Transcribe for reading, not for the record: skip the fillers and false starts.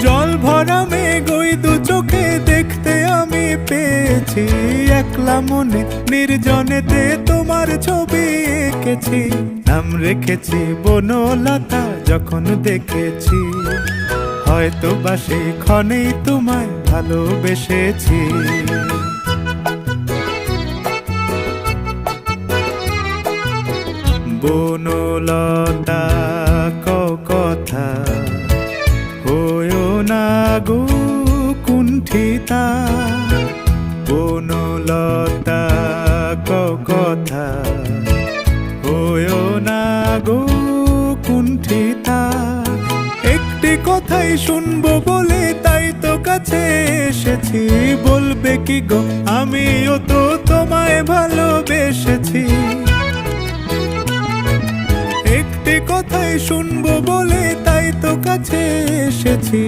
জল ভরা মেঘ ওই দু চোখে দেখতে আমি পেয়েছি, একলা মনে নির্জনেতে তোমার ছবি এঁকেছি। নাম রেখেছি বনলতা যখন দেখেছি, হয়তো বা সেই ক্ষণেই তোমায় ভালোবেসেছি। বনলতা কথা হয়ো না গো কুণ্ঠিতা, বনলতা কথা হয়ো না গো কুণ্ঠিতা। একটি কথাই শুনবো বলে তাই তো কাছে এসেছি, বলবে কি গো আমিও তো তোমায় ভালোবেসেছি। একটি কথাই শুনবো বলে তাই তো কাছে এসেছি,